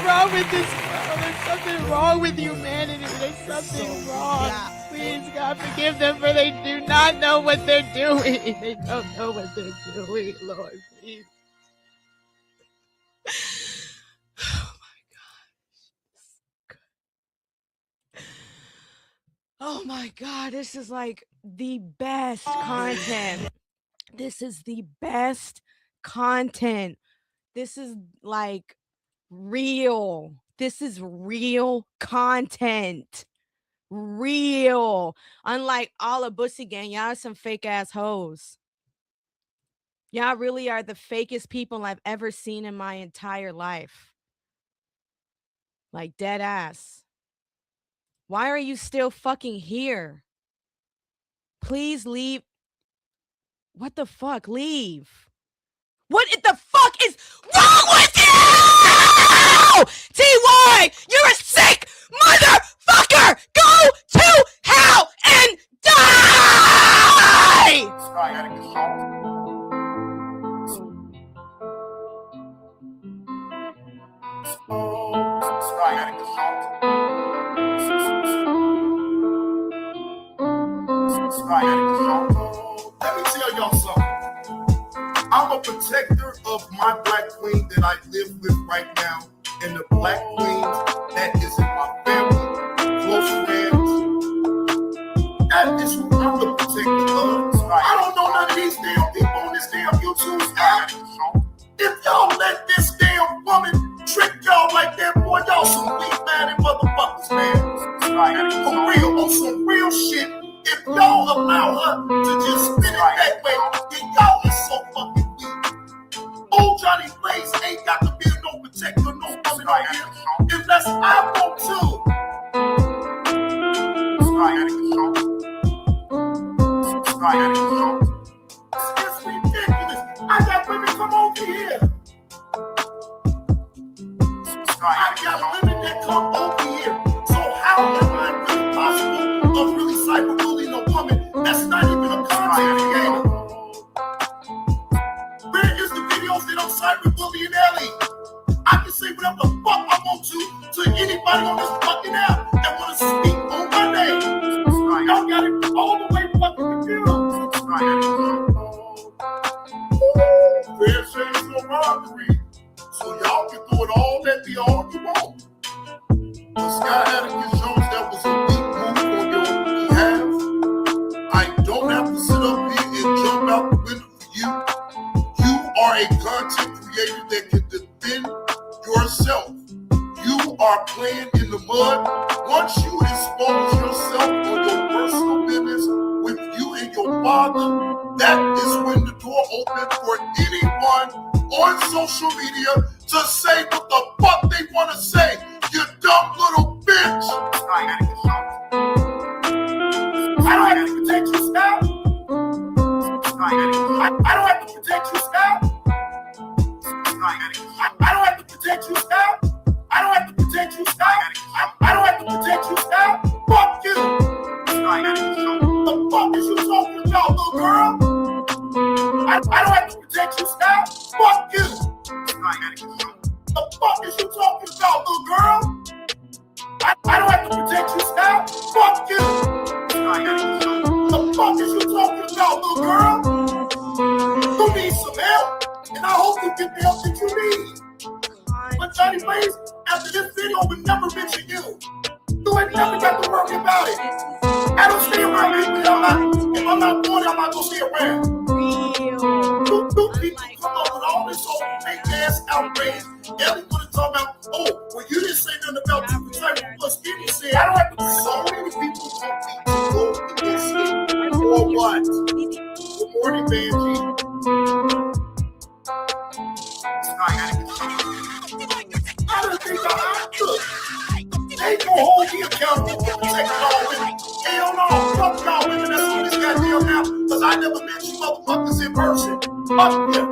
wrong with this world. There's something wrong with humanity. There's something wrong. Please, God, forgive them, for they do not know what they're doing. They don't know what they're doing, Lord, please. Oh my God, this is like the best content. This is the best content. This is like real. This is real content. Real. Unlike all of Bussy Gang, y'all are some fake ass hoes. Y'all really are the fakest people I've ever seen in my entire life. Like dead ass. Why are you still fucking here? Please leave. What the fuck? Leave. What the fuck is wrong with you? T.Y., you're a sick motherfucker! Go to hell and die! Let me tell y'all something. I'm a protector of my black queen that I live with right now, and the black queens that is in my family, close friends. That is who I'm the protector of. I don't know none of these damn people on this damn YouTube app. If y'all let this damn woman trick y'all like that, boy, y'all some weak-minded motherfuckers, man. For real, on some real shit. If y'all allow her to just spin it that way, then y'all is so fucking weak. Old Johnny Blaze ain't got to be no protector, no woman out here, unless I want to. It's ridiculous. I got women come over here. I got women that come over here. So how am I really possible of really cyberbullying a woman that's not even a content creator? Where is the videos that I'm cyberbullying Ellie? I can say whatever the fuck I want to anybody on this fucking app that want to speak on my name. Y'all got it all the way fucking confused. Fair shades no robbery. So y'all can do it all that be all you want. The Sky Keke Jones, that was a weak move on your behalf. I don't have to sit up here and jump out the window for you. You are a content creator that can defend yourself. You are playing in the mud. Once you expose yourself on your personal business with you and your father, that is when the door opens for anyone on social media to say what the fuck they want to say. You dumb little bitch. I don't have to protect you, Scott. I don't have to protect you, Scott. I don't have to protect you, Scott. I don't have to protect you, Scott. I don't have to protect you, Scott. Fuck you. The fuck is you talking about, little girl? I don't have to protect you, Scott. Fuck you. The fuck is you talking about, little girl? I don't have to protect you, Scott. Fuck you. The fuck is you talking about, little girl? You need some help, and I hope you get the help that you need. But Johnny Blaze, after this video, will never mention you. You ain't never got to worry about it. I don't stay around people. If I'm not going, I'm not going to stay around. Two people come up with all this old fake ass outrage. Everyone is talking about, oh, well, you didn't say nothing about the type of skinny said. I don't have to. So many people talk to get skinny. Or what? Good morning, Benji. I don't think I'm they ain't gonna hold me accountable for protecting all women. Hell no, fuck y'all women that's on this goddamn now, because I never met you motherfuckers in person. Fuck them.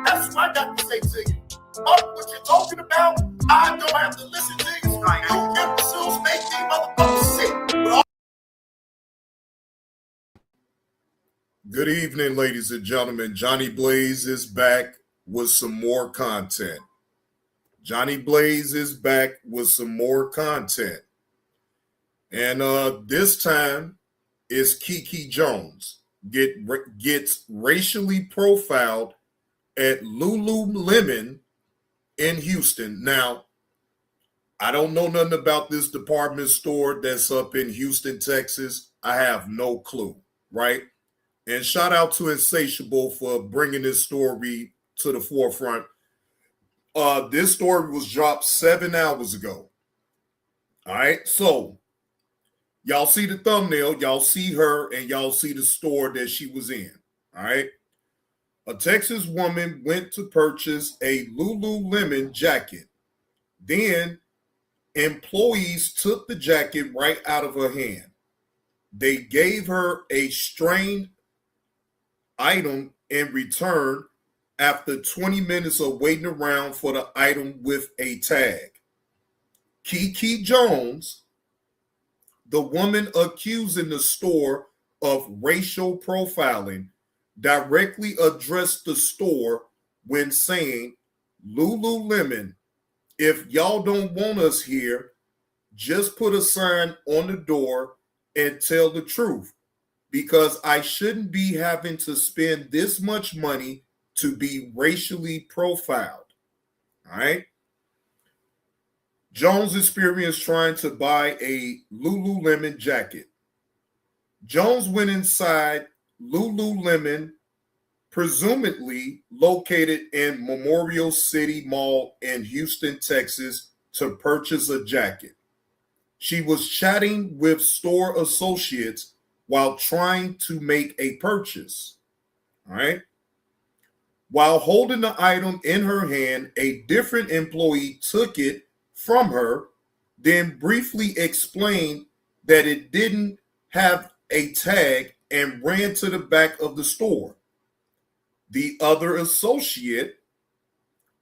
That's what I got to say to you. Fuck what you're talking about. I don't have to listen to you. You imbeciles make these motherfuckers sick. Good evening, ladies and gentlemen. Johnny Blaze is back with some more content. Johnny Blaze is back with some more content. And this time is Keke Jones gets racially profiled at LuLulemon in Houston. Now, I don't know nothing about this department store that's up in Houston, Texas. I have no clue, right? And shout out to Insatiable for bringing this story to the forefront. This story was dropped 7 hours ago. All right, so y'all see the thumbnail, y'all see her, and y'all see the store that she was in. All right. A Texas woman went to purchase a LuLulemon jacket. Then employees took the jacket right out of her hand. They gave her a strained item in return after 20 minutes of waiting around for the item with a tag. Keke Jones, the woman accusing the store of racial profiling, directly addressed the store when saying, "LuLulemon, if y'all don't want us here, just put a sign on the door and tell the truth, because I shouldn't be having to spend this much money to be racially profiled." All right. Jones experienced trying to buy a LuLulemon jacket. Jones went inside LuLulemon, presumably located in Memorial City Mall in Houston, Texas, to purchase a jacket. She was chatting with store associates while trying to make a purchase. All right. While holding the item in her hand, a different employee took it from her, then briefly explained that it didn't have a tag and ran to the back of the store. The other associate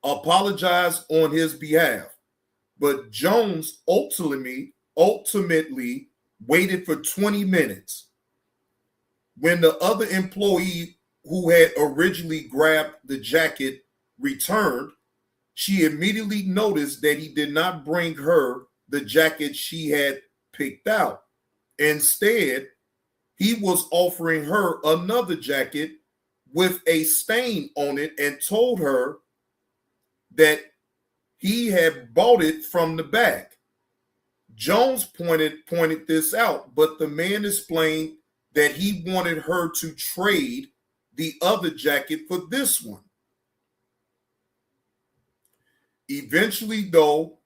apologized on his behalf, but Jones ultimately waited for 20 minutes. When the other employee who had originally grabbed the jacket returned, she immediately noticed that he did not bring her the jacket she had picked out. Instead, he was offering her another jacket with a stain on it and told her that he had bought it from the back. Jones pointed this out, but the man explained that he wanted her to trade the other jacket for this one. Eventually, though,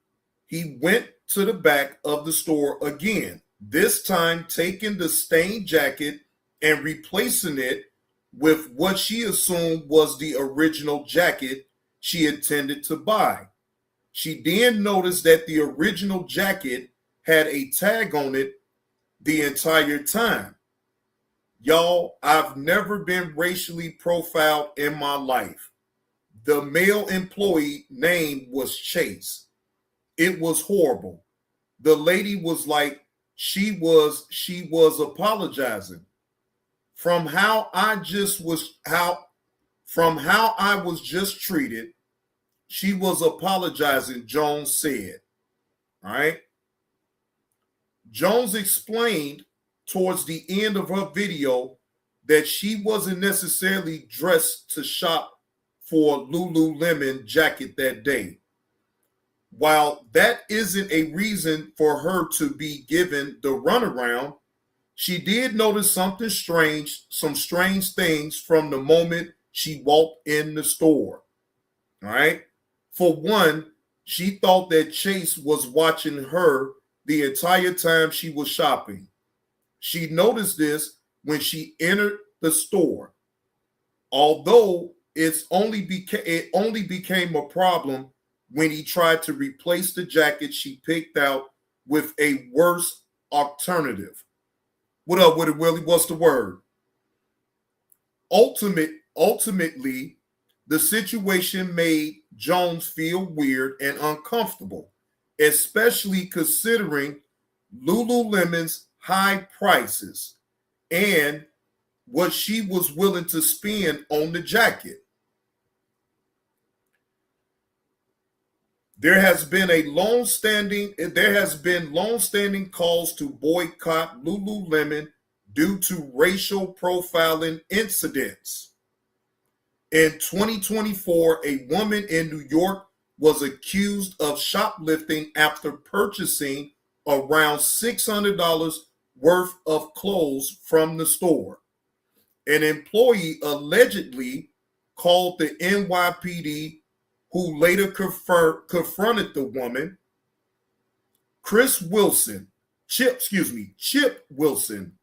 he went to the back of the store again, this time taking the stained jacket and replacing it with what she assumed was the original jacket she intended to buy. She then noticed that the original jacket had a tag on it the entire time. Y'all, I've never been racially profiled in my life. The male employee name was Chase. It was horrible. The lady was like, she was apologizing. From how I was just treated, she was apologizing, Jones said. All right. Jones explained towards the end of her video that she wasn't necessarily dressed to shop for a LuLulemon jacket that day. While that isn't a reason for her to be given the runaround, she did notice some strange things from the moment she walked in the store. All right. For one, she thought that Chase was watching her the entire time she was shopping. She noticed this when she entered the store. Although it only became a problem when he tried to replace the jacket she picked out with a worse alternative. What up with it, Willie? What's the word? Ultimately, the situation made Jones feel weird and uncomfortable, especially considering LuLulemon's high prices and what she was willing to spend on the jacket. There has been long-standing calls to boycott LuLulemon due to racial profiling incidents. In 2024, a woman in New York was accused of shoplifting after purchasing around $600 worth of clothes from the store. An employee allegedly called the NYPD, who later confronted the woman. Chip Wilson,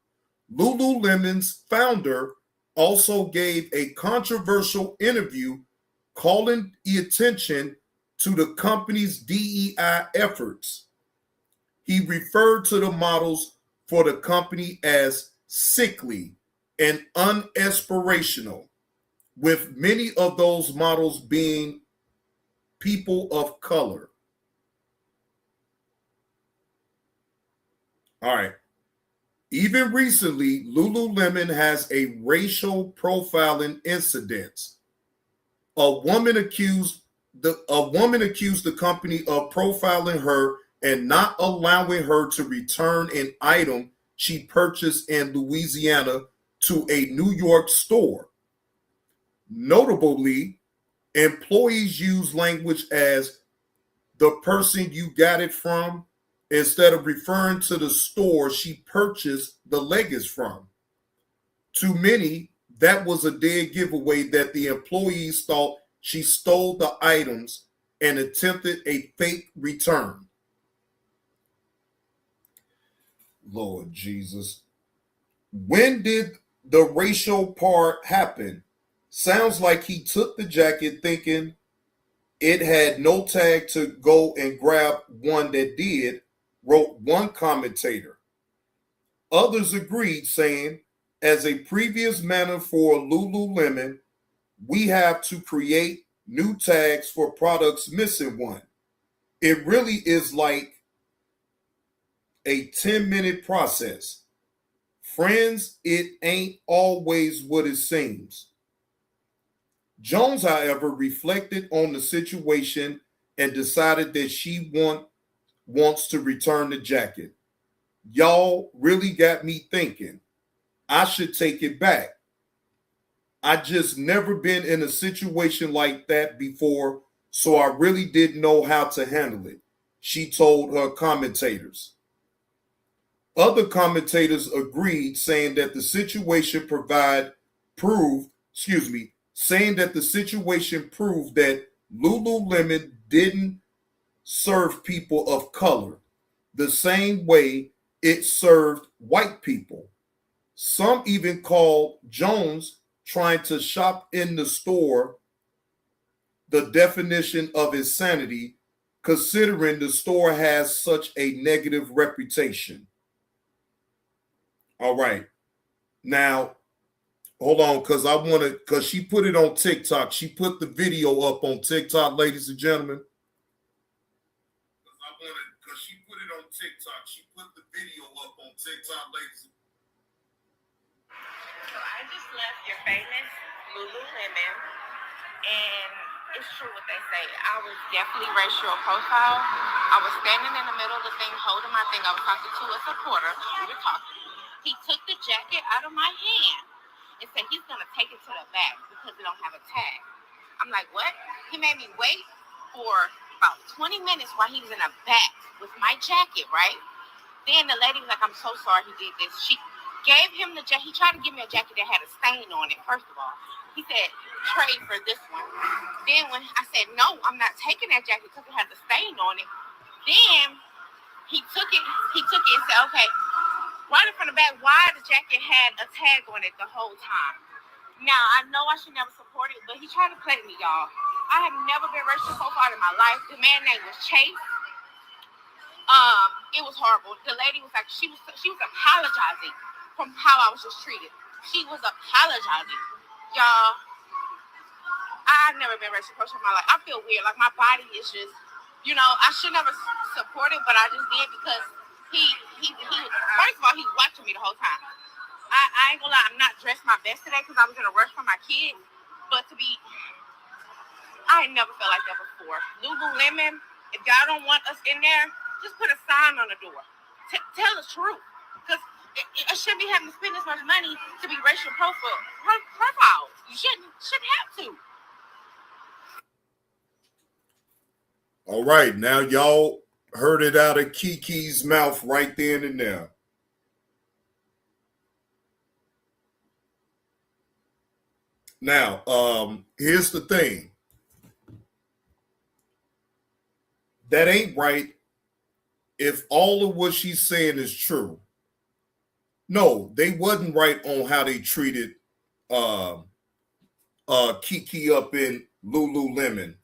LuLulemon's founder, also gave a controversial interview calling the attention to the company's DEI efforts. He referred to the models for the company as sickly and unaspirational, with many of those models being people of color. All right. Even recently, LuLulemon has a racial profiling incident. A woman accused the company of profiling her and not allowing her to return an item she purchased in Louisiana to a New York store. Notably, employees use language as the person you got it from instead of referring to the store she purchased the leggings from. To many, that was a dead giveaway that the employees thought she stole the items and attempted a fake return. Lord Jesus. When did the racial part happen? Sounds like he took the jacket thinking it had no tag to go and grab one that did, wrote one commentator. Others agreed, saying, as a previous manner for LuLulemon, we have to create new tags for products missing one. It really is like a 10-minute process. Friends, it ain't always what it seems. Jones, however, reflected on the situation and decided that she wants to return the jacket. Y'all really got me thinking. I should take it back. I just never been in a situation like that before, so I really didn't know how to handle it, she told her commentators. Other commentators agreed, saying that the situation proved that LuLulemon didn't serve people of color the same way it served white people. Some even called Jones trying to shop in the store the definition of insanity, considering the store has such a negative reputation. All right. Now, hold on, because she put it on TikTok. She put the video up on TikTok, ladies and gentlemen. Because she put it on TikTok. She put the video up on TikTok, ladies. So I just left your famous LuLulemon, and it's true what they say. I was definitely racial profile. I was standing in the middle of the thing, holding my thing. I was talking to a supporter. We were talking. He took the jacket out of my hand and said he's going to take it to the back because it don't have a tag. I'm like, what? He made me wait for about 20 minutes while he was in the back with my jacket, right? Then the lady was like, I'm so sorry he did this. She gave him the jacket. He tried to give me a jacket that had a stain on it, first of all. He said, trade for this one. Then when I said, no, I'm not taking that jacket because it has a stain on it. Then he took it and said, okay, right from the back, why the jacket had a tag on it the whole time. Now, I know I should never support it, but he tried to play me, y'all. I have never been racial profiled in my life. The man's name was Chase. It was horrible. The lady was like, she was apologizing from how I was just treated. She was apologizing. Y'all, I've never been racial profiled in my life. I feel weird. Like, my body is just, I should never support it, but I just did because he first of all, he's watching me the whole time. I ain't gonna lie, I'm not dressed my best today because I was in a rush for my kids. But I ain't never felt like that before. LuLulemon If y'all don't want us in there, just put a sign on the door. Tell the truth. Because it shouldn't be having to spend this much money to be racial profiles. You shouldn't have to. All right, now y'all heard it out of Keke's mouth right then and there. Now, here's the thing. That ain't right if all of what she's saying is true. No, they wasn't right on how they treated Keke up in LuLulemon.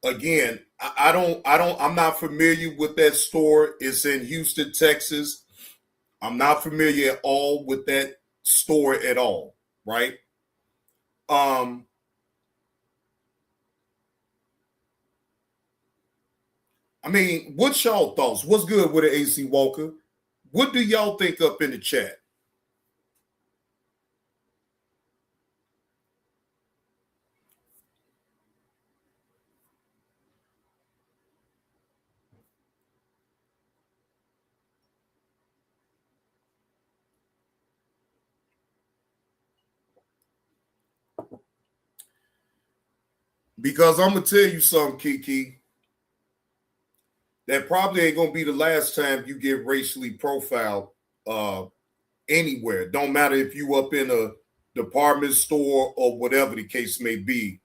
Again, I'm not familiar with that store. It's in Houston, Texas. I'm not familiar at all with that store at all, right? I mean, what's y'all thoughts? What's good with the AC Walker? What do y'all think up in the chat? Because I'm going to tell you something, Keke. That probably ain't going to be the last time you get racially profiled anywhere. Don't matter if you up in a department store or whatever the case may be.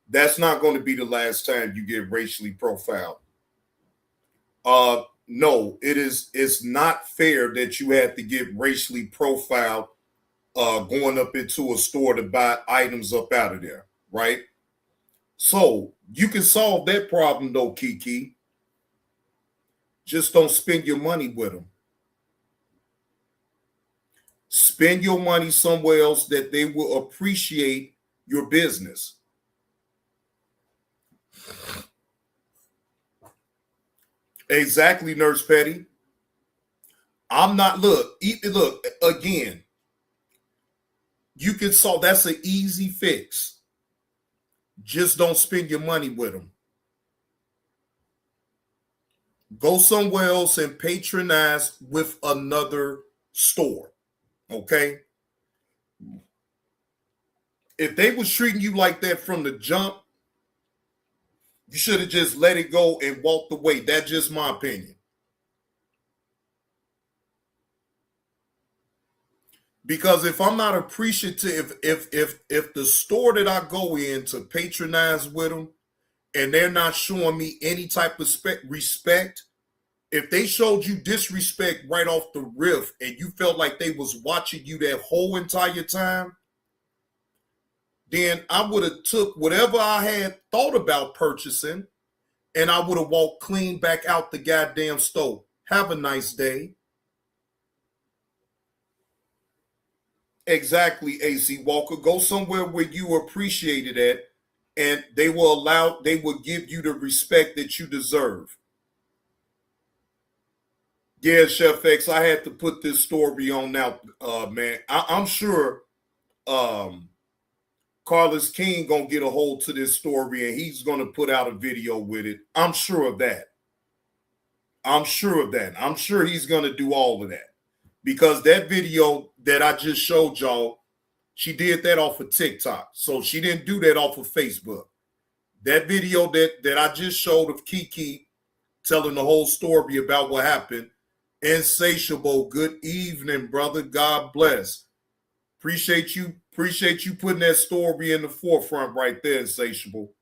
That's not going to be the last time you get racially profiled. No, it's not fair that you have to get racially profiled going up into a store to buy items up out of there, right? So you can solve that problem though, Keke. Just don't spend your money with them. Spend your money somewhere else that they will appreciate your business. Exactly, Nurse Petty. I'm not, look again. You can solve, that's an easy fix. Just don't spend your money with them. Go somewhere else and patronize with another store. Okay? If they was treating you like that from the jump, you should have just let it go and walked away. That's just my opinion. Because if I'm not appreciative, if the store that I go in to patronize with them and they're not showing me any type of respect, if they showed you disrespect right off the riff and you felt like they was watching you that whole entire time, then I would have took whatever I had thought about purchasing and I would have walked clean back out the goddamn store. Have a nice day. Exactly, AC Walker. Go somewhere where you appreciate it at, and they will give you the respect that you deserve. Yeah, Chef X, I had to put this story on now, man. I'm sure Carlos King gonna get a hold to this story and he's gonna put out a video with it. I'm sure of that. I'm sure he's gonna do all of that. Because that video that I just showed y'all, she did that off of TikTok. So she didn't do that off of Facebook. That video that I just showed of Keke telling the whole story about what happened, insatiable. Good evening, brother. God bless. Appreciate you putting that story in the forefront right there, insatiable.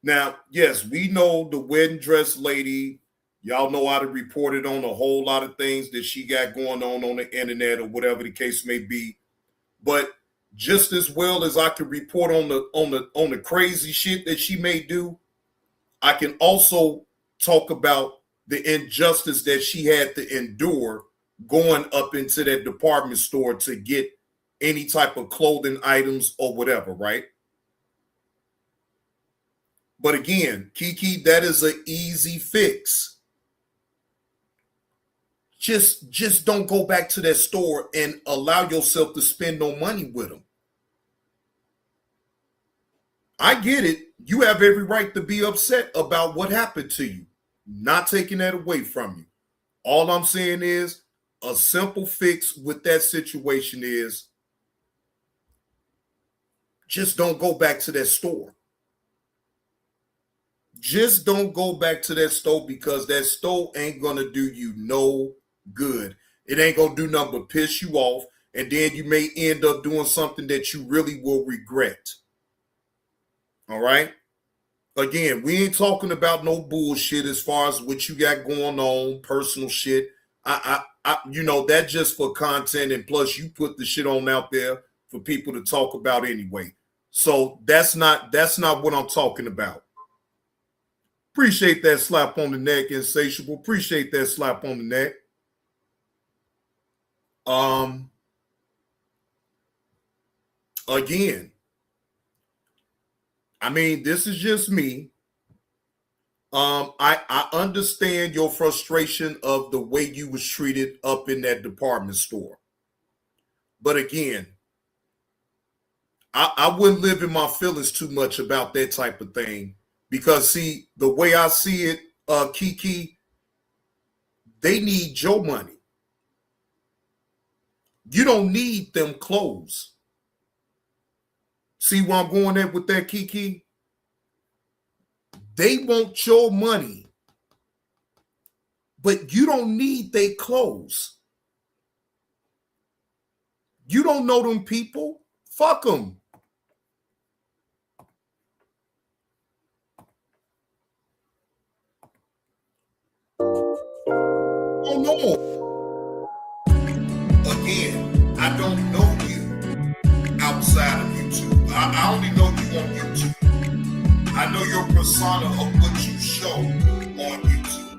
Now, yes, we know the wedding dress lady. Y'all know how to report it on a whole lot of things that she got going on the internet or whatever the case may be. But just as well as I can report on the crazy shit that she may do, I can also talk about the injustice that she had to endure going up into that department store to get any type of clothing items or whatever, right? But again, Keke, that is an easy fix. Just don't go back to that store and allow yourself to spend no money with them. I get it. You have every right to be upset about what happened to you. Not taking that away from you. All I'm saying is a simple fix with that situation is just don't go back to that store. Just don't go back to that store because that store ain't going to do you no good. It ain't going to do nothing but piss you off. And then you may end up doing something that you really will regret. All right? Again, we ain't talking about no bullshit as far as what you got going on, personal shit. That's just for content. And plus you put the shit on out there for people to talk about anyway. So that's not what I'm talking about. Appreciate that slap on the neck, Insatiable. Appreciate that slap on the neck. Again, I mean, this is just me. I understand your frustration of the way you was treated up in that department store. But again, I wouldn't live in my feelings too much about that type of thing. Because, see, the way I see it, Keke, they need your money. You don't need them clothes. See where I'm going at with that, Keke? They want your money. But you don't need their clothes. You don't know them people. Fuck them. Oh no. Again, I don't know you outside of YouTube. I only know you on YouTube. I know your persona of what you show on YouTube.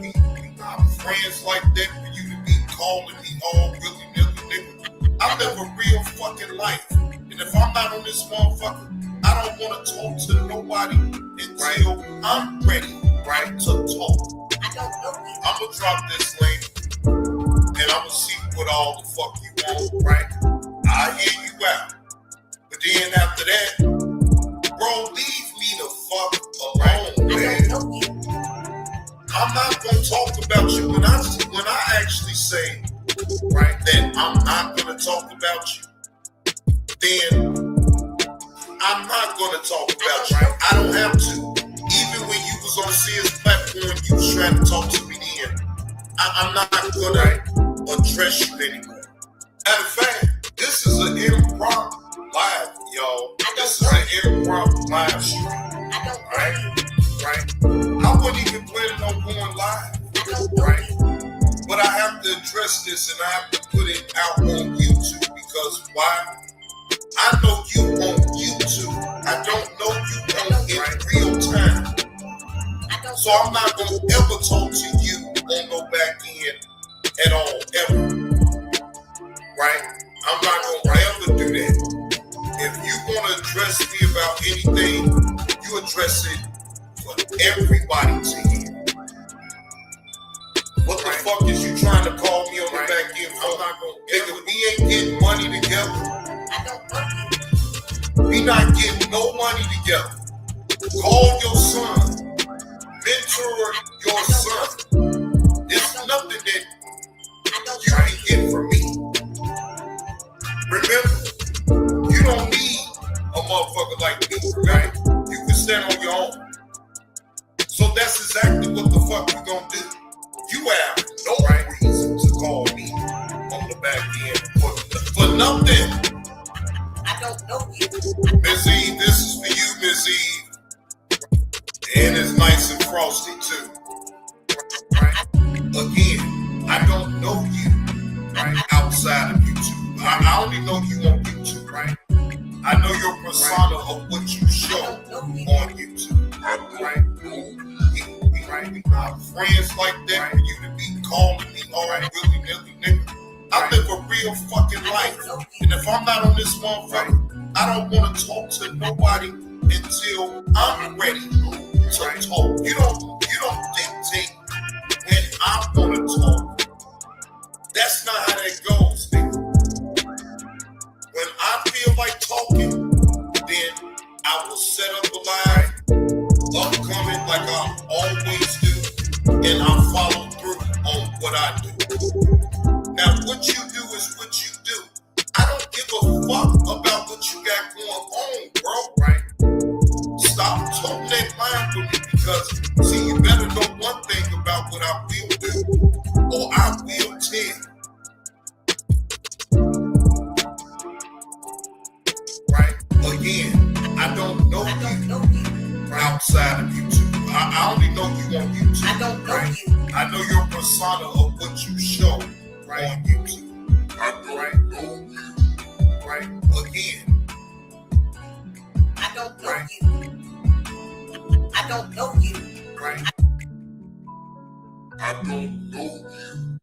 We not friends like that for you to be calling me all willy-nilly, nigga. I live a real fucking life. And if I'm not on this motherfucker, I don't want to talk to nobody until I'm ready, right, to talk. I'm gonna drop this link and I'm gonna see what all the fuck you want, right? I'll hear you out. But then after that, bro, leave me the fuck alone, man. I'm not gonna talk about you when I actually say, right, that I'm not gonna talk about you, then I'm not gonna talk about you. I don't have to. Even when you was on Sears platform, you was trying to talk to me then. I'm not gonna address you anymore. Matter of fact, this is an impromptu live, y'all. This is an impromptu live stream. Right? I wasn't even planning on going live, right? But I have to address this and I have to put it out on YouTube because why? I know you on YouTube. I don't know you on in real time. So I'm not going to ever talk to you on no back end at all, ever. Right? I'm not going to ever do that. If you want to address me about anything, you address it for everybody to hear. What the fuck is you trying to call me on the back end? I'm not going to. Nigga, we ain't getting money together. We not getting no money together. Call your son. Mentor your son. There's nothing that you can get from me. Remember, you don't need a motherfucker like me, right? You can stand on your own. So that's exactly what the fuck you gonna do. You have no reason to call me on the back end for nothing. I don't know you. Miss Eve, this is for you, Miss Eve. And it's nice and frosty too. Right? Again, I don't know you, right, outside of YouTube. I only know you on YouTube, right? I know your persona of what you show on YouTube, right? We not friends like that for you to be calling me all willy-nilly, nigga. I live a real fucking life. And if I'm not on this motherfucker, I don't want to talk to nobody until I'm ready to talk. You don't dictate when I want to talk. That's not how that goes, nigga. When I feel like talking, I will set up a line, upcoming like I always do, and I'll follow through on what I do. Now, what you do is what you do. I don't give a fuck about what you got going on, bro, right? Stop talking that line with me because, see, you better know one thing about what I will do, or I will tell. Right? Again, I don't know you outside of YouTube. I only know you on YouTube. I don't know you. I know your persona of what you show right on YouTube. I don't know you. Right? Again. I don't know you. I don't know you. Right? I don't know you.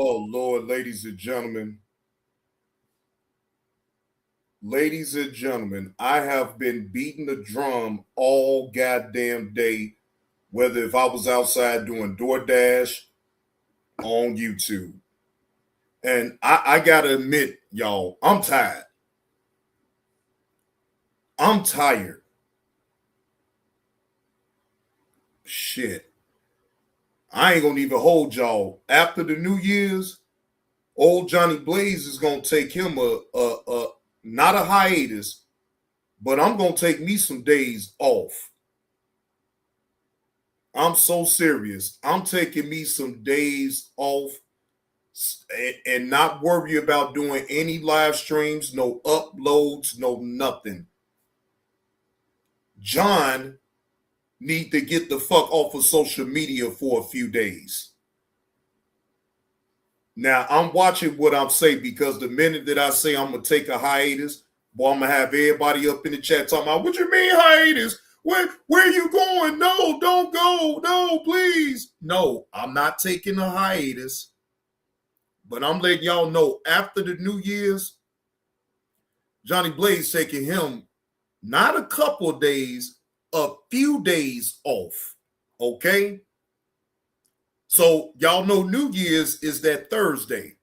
Oh, Lord, ladies and gentlemen. Ladies and gentlemen, I have been beating the drum all goddamn day, whether if I was outside doing DoorDash on YouTube. And I gotta admit, y'all, I'm tired. I'm tired. Shit. I ain't gonna even hold y'all. After the New Year's, old Johnny Blaze is gonna take him a not a hiatus, but I'm gonna take me some days off. I'm so serious. I'm taking me some days off and not worry about doing any live streams, no uploads, no nothing. John need to get the fuck off of social media for a few days. Now, I'm watching what I'm saying because the minute that I say I'm going to take a hiatus, boy, I'm going to have everybody up in the chat talking about, what you mean hiatus? Where are you going? No, don't go. No, please. No, I'm not taking a hiatus. But I'm letting y'all know after the New Year's, Johnny Blaze taking him not a couple of days, a few days off. Okay? So y'all know New Year's is that Thursday.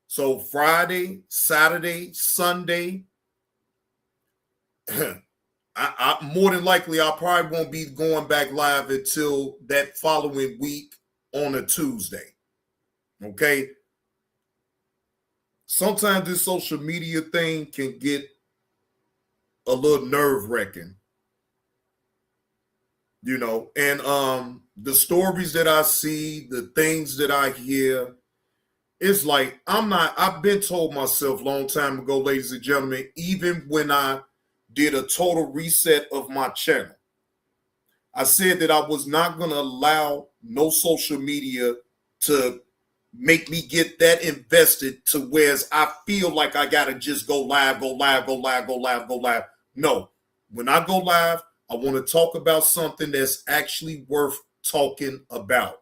So Friday, Saturday, Sunday, I more than likely I probably won't be going back live until that following week on a Tuesday. Okay? Sometimes this social media thing can get a little nerve-wracking. You know, and the stories that I see, the things that I hear, it's like I've been told myself a long time ago, ladies and gentlemen, even when I did a total reset of my channel, I said that I was not going to allow no social media to make me get that invested to whereas I feel like I got to just go live. No, when I go live, I want to talk about something that's actually worth talking about.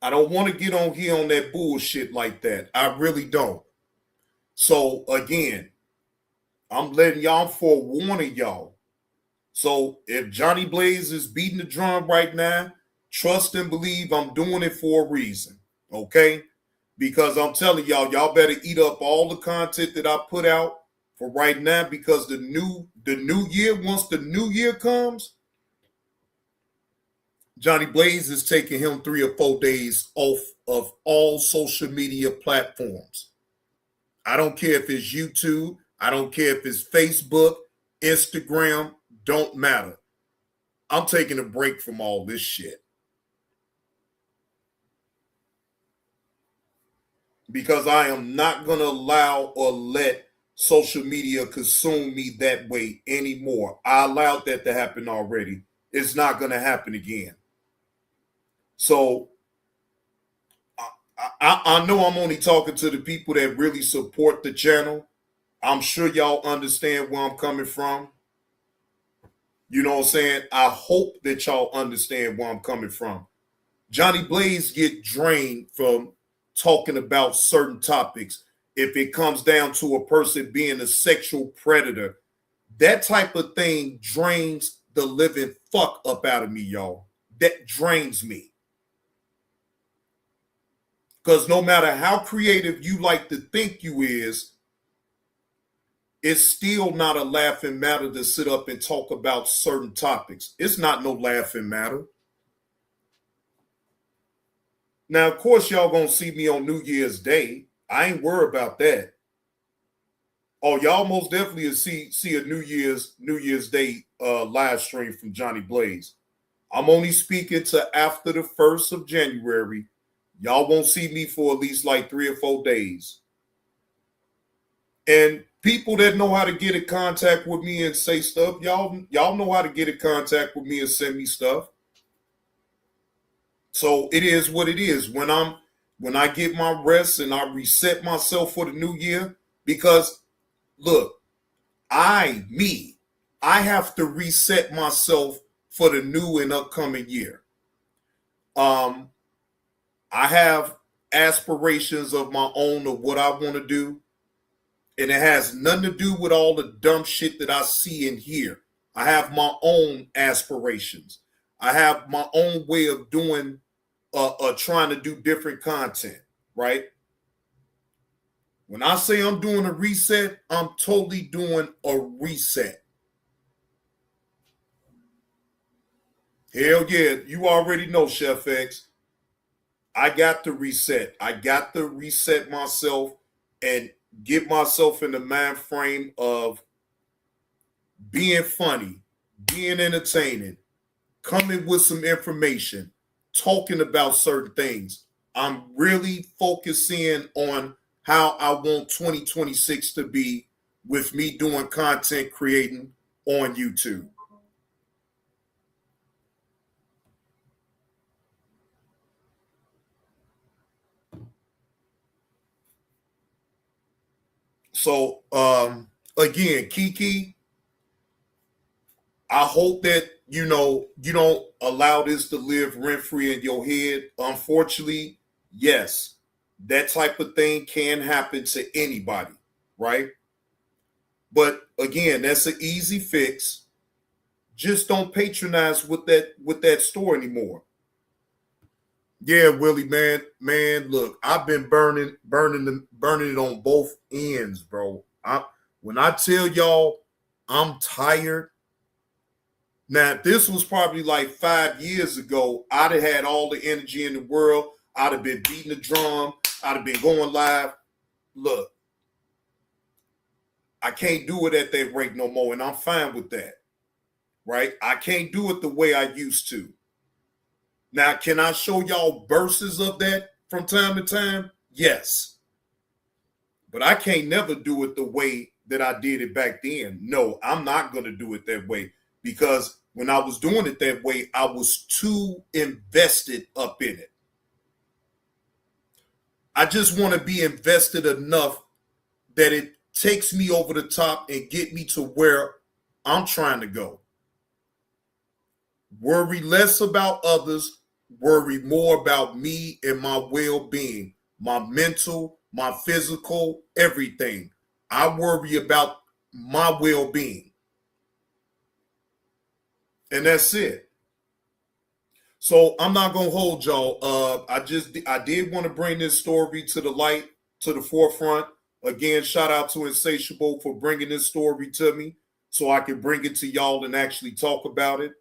I don't want to get on here on that bullshit like that. I really don't. So again, I'm letting y'all forewarning y'all. So if Johnny Blaze is beating the drum right now, trust and believe I'm doing it for a reason. Okay? Because I'm telling y'all better eat up all the content that I put out for right now because the new year, once the new year comes, Johnny Blaze is taking him 3 or 4 days off of all social media platforms. I don't care if it's YouTube. I don't care if it's Facebook, Instagram, don't matter. I'm taking a break from all this shit. Because I am not going to allow or let social media consume me that way anymore. I allowed that to happen already. It's not going to happen again. So I know I'm only talking to the people that really support the channel. I'm sure y'all understand where I'm coming from. You know what I'm saying? I hope that y'all understand where I'm coming from. Johnny Blaze get drained from talking about certain topics. If it comes down to a person being a sexual predator, That type of thing drains the living fuck up out of me, y'all. That drains me. Because no matter how creative you like to think you is, it's still not a laughing matter to sit up and talk about certain topics. It's not no laughing matter. Now, of course, y'all gonna see me on New Year's Day. I ain't worried about that. Oh, y'all most definitely will see a New Year's Day live stream from Johnny Blaze. I'm only speaking to after the 1st of January. Y'all won't see me for at least like 3 or 4 days. And people that know how to get in contact with me and say stuff, y'all know how to get in contact with me and send me stuff. So it is what it is. When I get my rest and I reset myself for the new year, because look, I have to reset myself for the new and upcoming year. I have aspirations of my own of what I want to do. And it has nothing to do with all the dumb shit that I see and hear. I have my own aspirations. I have my own way of doing, trying to do different content, right? When I say I'm doing a reset, I'm totally doing a reset. Hell yeah, you already know, Chef X. I got to reset. I got to reset myself and get myself in the mind frame of being funny, being entertaining, coming with some information, talking about certain things. I'm really focusing on how I want 2026 to be with me doing content creating on YouTube. So again, Keke, I hope that you don't allow this to live rent free in your head. Unfortunately, yes, that type of thing can happen to anybody, right? But again, that's an easy fix. Just don't patronize with that store anymore. Yeah, Willie, man, look, I've been burning it on both ends, bro. When I tell y'all I'm tired. Now, if this was probably like 5 years ago, I'd have had all the energy in the world. I'd have been beating the drum. I'd have been going live. Look, I can't do it at that rate no more, and I'm fine with that, right? I can't do it the way I used to. Now, can I show y'all bursts of that from time to time? Yes. But I can't never do it the way that I did it back then. No, I'm not going to do it that way. Because when I was doing it that way, I was too invested up in it. I just want to be invested enough that it takes me over the top and get me to where I'm trying to go. Worry less about others, worry more about me and my well-being, my mental, my physical, everything. I worry about my well-being. And that's it. So I'm not gonna hold y'all. I did want to bring this story to the light, to the forefront. Again, shout out to Insatiable for bringing this story to me, so I can bring it to y'all and actually talk about it.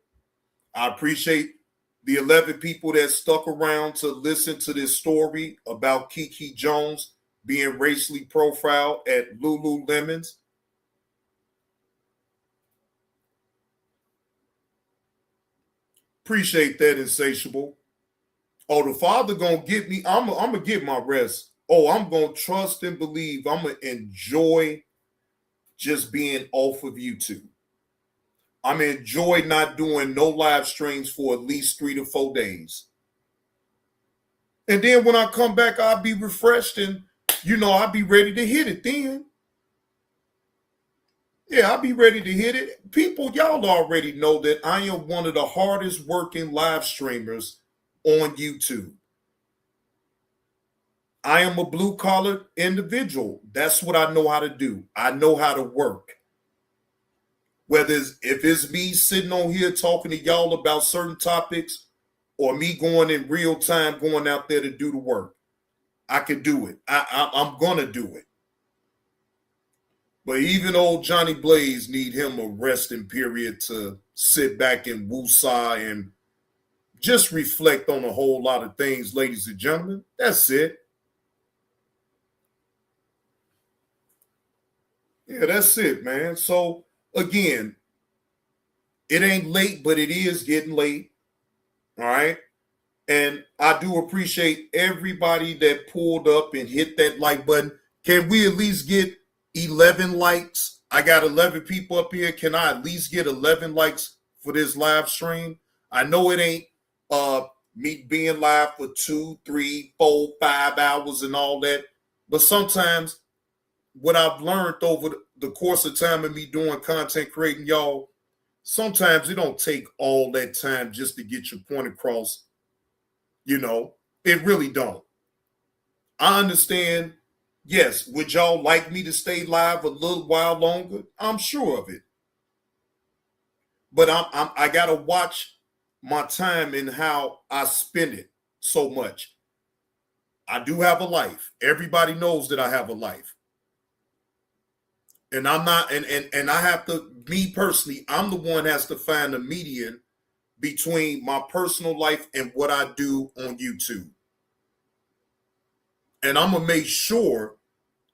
I appreciate the 11 people that stuck around to listen to this story about Keke Jones being racially profiled at LuLulemon's. Appreciate that, Insatiable. Oh, the Father gonna get me. I'm gonna get my rest. Oh, I'm gonna trust and believe. I'm gonna enjoy just being off of YouTube. I'm gonna enjoy not doing no live streams for at least 3 to 4 days. And then when I come back, I'll be refreshed and I'll be ready to hit it then. Yeah, I'll be ready to hit it. People, y'all already know that I am one of the hardest working live streamers on YouTube. I am a blue collar individual. That's what I know how to do. I know how to work. if it's me sitting on here talking to y'all about certain topics, or me going in real time, going out there to do the work, I can do it. I'm gonna do it. But even old Johnny Blaze need him a resting period to sit back and woosah and just reflect on a whole lot of things, ladies and gentlemen. That's it. Yeah, that's it, man. So again, it ain't late, but it is getting late. All right. And I do appreciate everybody that pulled up and hit that like button. Can we at least get 11 likes? I got 11 people up here. Can I at least get 11 likes for this live stream? I know it ain't me being live for 2, 3, 4, 5 hours and all that. But sometimes what I've learned over the course of time of me doing content creating, y'all, sometimes it don't take all that time just to get your point across. You know, it really don't. I understand. Yes, would y'all like me to stay live a little while longer? I'm sure of it. But I gotta watch my time and how I spend it so much. I do have a life. Everybody knows that I have a life. And I'm not, and I have to, me personally, I'm the one that has to find a median between my personal life and what I do on YouTube. And I'm going to make sure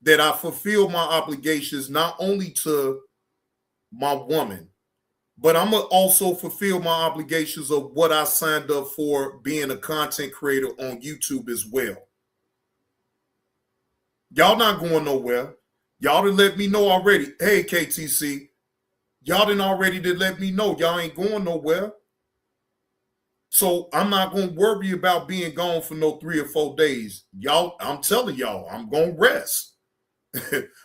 that I fulfill my obligations not only to my woman, but I'm going to also fulfill my obligations of what I signed up for being a content creator on YouTube as well. Y'all not going nowhere. Y'all done let me know already. Hey, KTC, y'all done already did let me know y'all ain't going nowhere. So I'm not going to worry about being gone for no 3 or 4 days. Y'all, I'm telling y'all, I'm going to rest.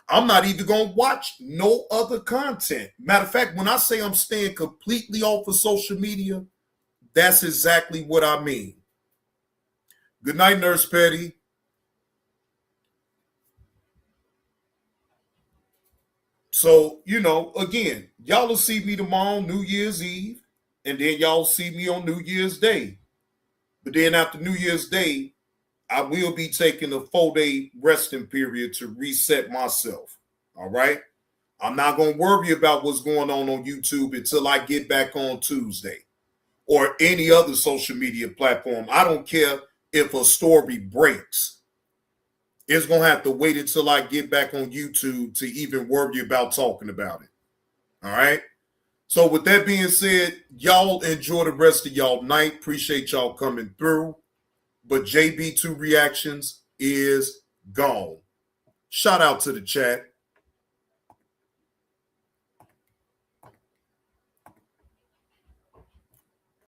I'm not even going to watch no other content. Matter of fact, when I say I'm staying completely off of social media, that's exactly what I mean. Good night, Nurse Petty. So, you know, again, y'all will see me tomorrow, New Year's Eve, and then y'all see me on New Year's Day. But then after New Year's Day, I will be taking a 4-day resting period to reset myself. All right. I'm not going to worry about what's going on YouTube until I get back on Tuesday or any other social media platform. I don't care if a story breaks. It's going to have to wait until I get back on YouTube to even worry about talking about it. All right. So with that being said, y'all enjoy the rest of y'all night. Appreciate y'all coming through. But JB2 Reactions is gone. Shout out to the chat.